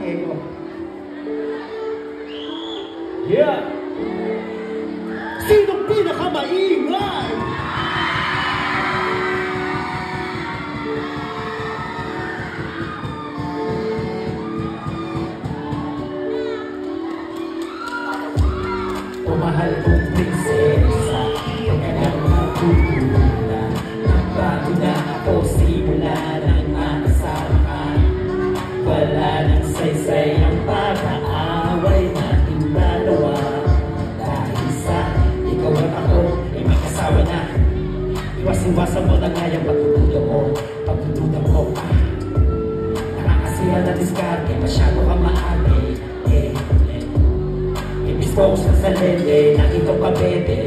echo. Yeah! Sinong pinakamaingay? Mahal kong prinsesa, huwag ka nang magtutula. Nagbago na ako simula nang makasama ka. Wala nang saysay ang pag-aaway nating dalawa. Dahil sa ikaw at ako ay magkasawa na. Iwas-iwasan mo na nga yung pagdududa mo. Pagdududa mo nakakasira na diskarte, masyado ka maali. Focus ka sa lele, nakita ka bebe.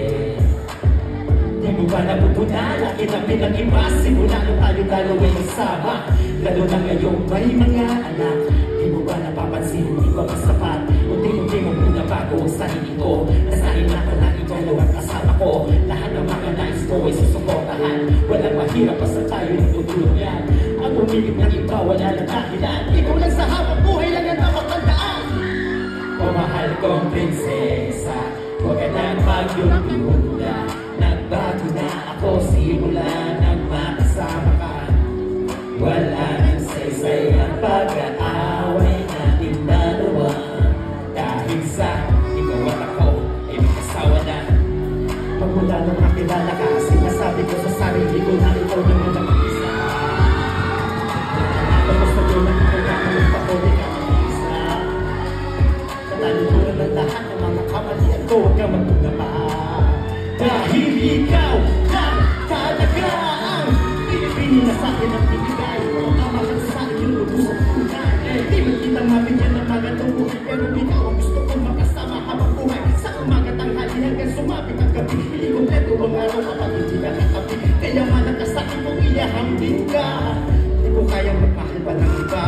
Di mo ba napupunan, akin ang pinag-iba. Simula nung tayo dalawin nagsama. Lalo na ngayon may mga anak. Di mo ba napapansin, hindi ba masapat? Unti-unti mo binabago ang sarili ko. Nasahin ako na ikaw lang ang kasama ko. Lahat ng mga nais ko ay susuportahan. Walang mahirap pa sa tayo nagtutulungan. Ang umilip ng iba, wala lang dahilan. Ikaw lang sa habang buhay lang ang makatandaan. O mahal kong prinsesa, huwag ka nang magyutula. Nagbago na ako simula nang makasama ka. Wala nang saysay ang pag-aaway natin dalawa. Dahil sa ikaw at ako ay magkasawa na. Magmula nung makilala ka, sinasabi ko sa sarili ko na ikaw naman ang mag-isa. Tapos na doon ang ikaw na ang pakulit ka. Talunan ng lahat ng mga kamalian ko, huwag ka magtugama. Dahil ikaw lang talaga ang pinipili na sa akin ang pinigay. Kamahal sa akin yung lubusang tunay. Di mo kita mabigyan ng magandang buhay, pero ikaw ang gusto kong makasama habang buhay. Sa umaga tanghali hanggang sumapit ang gabi, hindi kompleto ang araw kapag hindi nakatabi. Kaya malang ka sa akin kung iyahambing ka. Di ko kayang magmahal pa ng iba.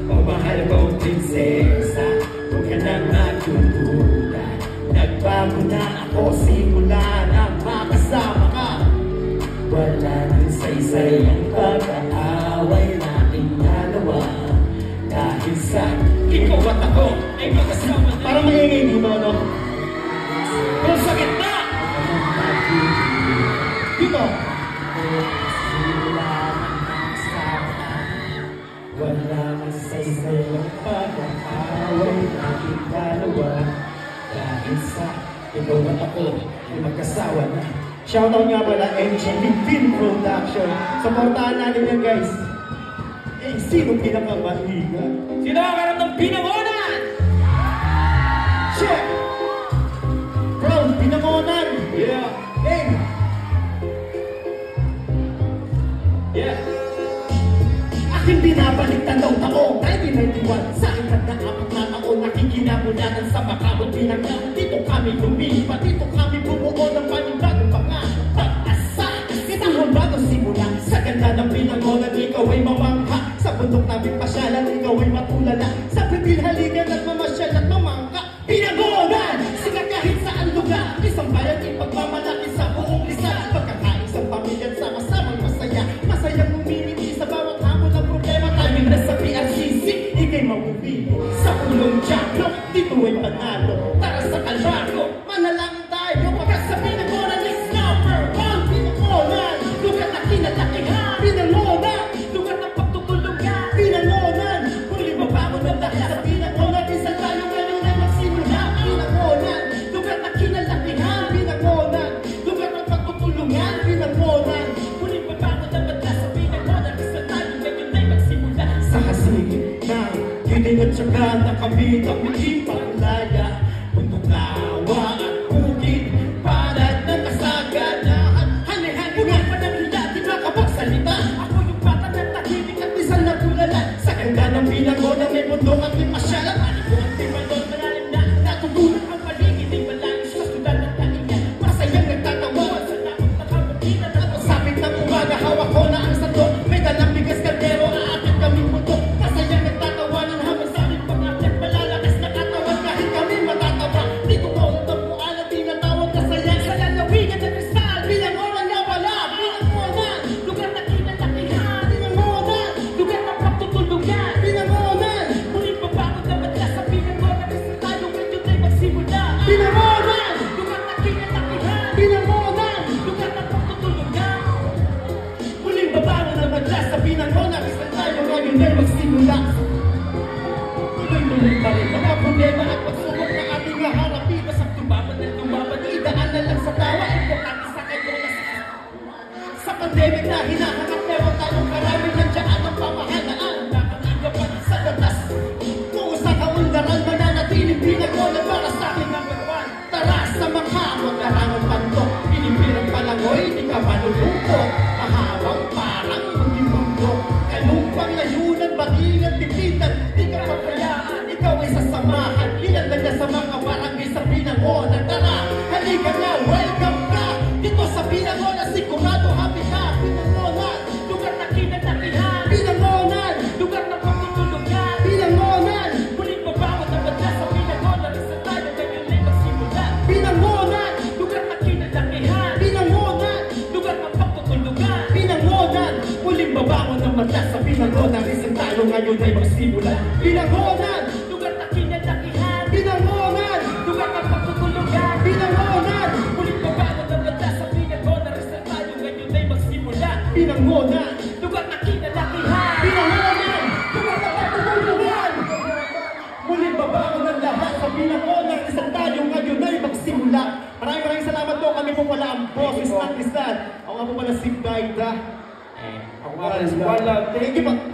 O mahal kong prinsesa, huwag ka nang magtutula. Nagbago na ako simula nang makasama ka. Wala nang saysay ang pag-aaway nating dalawa. Dahil sa ikaw at ako ay magkasama na. Parang maingay dito, no? Pero sa gitna! Dito! Simula nang makasama ka. Wala nang saysay ang pag-aaway nating dalawa. Dahil sa ikaw at ako ay magkasawa na. Shoutout nga pala, MGB Film Production. Supportahan natin yan, guys. Eh, sino pinakamahiga? Sino ang karoon ng pinangonan? Check! Bro, pinangonan! Yeah! Hey! Yeah! Aking binabalik tanong taong 1991. Sa ikataapat na taon, nakikinabunanan sa Macabon, Pinanggaw. Dito kami lumipat, dito kami bumuo ng panibagong pag-asa. Isang bago simula, sa ganda ng pinangonan, ikaw ay mamangha. Sa bundok namin pasyalan, ikaw ay matulala. Sa pipilhaligan at mamasyal at mamangka. Pinangonan! Sikat kahit saan lugar. Isang bayan, ipagmamalaki sa buong lisan. Pagkakain sa pamilya, sama-samang masaya. Masayang umiliti sa bawat hamon ng problema. Timing na sa PRCC, ikay mauwi. Sa ulong Diablo, dito ay panalo. Tara sa Kalbaryo, manalangin tayo. Pagkasabi ng Pinangonan is number one. Pinangonan, lugar na kinalakihan. Pinangonan, lugar na pagtutulungan. Pinangonan, huling mabangon ng dahil sa Pinangonan. Isang tayo ngayon ay magsimula. Pinangonan, lugar na kinalakihan. Pinangonan, lugar na pagtutulungan. Pinangonan, huling mabangon ng dahil sa Pinangonan. Isang tayo ngayon ay magsimula. Sa kasigit ng kiling at saka na kami ang hindi panlaya. Bundok lawa at bukid, palad ng kasaganahan. Hanihan pa ng hila, di makapagsalita. Ako yung bata ng tahimik at isang natulala. Sa ganda ng Pinangonan, may bundok at may masyalan. Ko ang timadon, malalim na natutunan ang paligid. Di malayo sa sudan ng talingan. Masayang nagtatawawan sa takot na kabukinan. At usapit ng umaga, hawak ko na ang sandok. May dalang bigas kaldero, aakit kaming bundok. Masayang nagtatawanan habang sa aming pangakit. Malalakas na katawan kahit kami matatawa. Dito ko ang tapuan at tinatawag na saya. Sa lalawigan ng kristal, Pinangonan nga wala. Pinangonan, lugar na kinalakihan. Pinangonan, lugar na pagtutulungan. Pinangonan, muli ka malulungkot, mahabang parang hindi mundo. Kalumpang layunan, batingan, tititan, di ka papayaan, ikaw ay sasamahan. Ilan na niya sa mga barangay sa Binangonan. Tara, halika na, welcome ka dito sa Binangonan, sigurado happy ka. Binangonan, lugar na kinatakihan. Binangonan, lugar na pagtutulugan. Binangonan, muling babago na badya sa Binangonan. Isa tayo ngayon ay magsimula. Binangonan, lugar na kinatakihan. Binangonan, lugar na pagtutulugan. Binangonan, muling babago na badya sa Binangonan. Isa tayo ngayon ay magsimula. Binangonan, lugar na kinatakihan. Binangonan, lugar na pagtutulugan. Binangonan, muling babago na badya sa Binangonan. Isa tayo ngayon ay magsimula. Binangonan, lugar na kinalakihan. Binangonan, lugar na pagtutulugan. Muling babago ng lahat sa Binangonan. Isa tayo ngayon ay magsimula. Maraming salamat po. Kami po pala ang boses at lisan. Ako nga po pala si Gaida. Ako nga rin si Wala. Thank you po.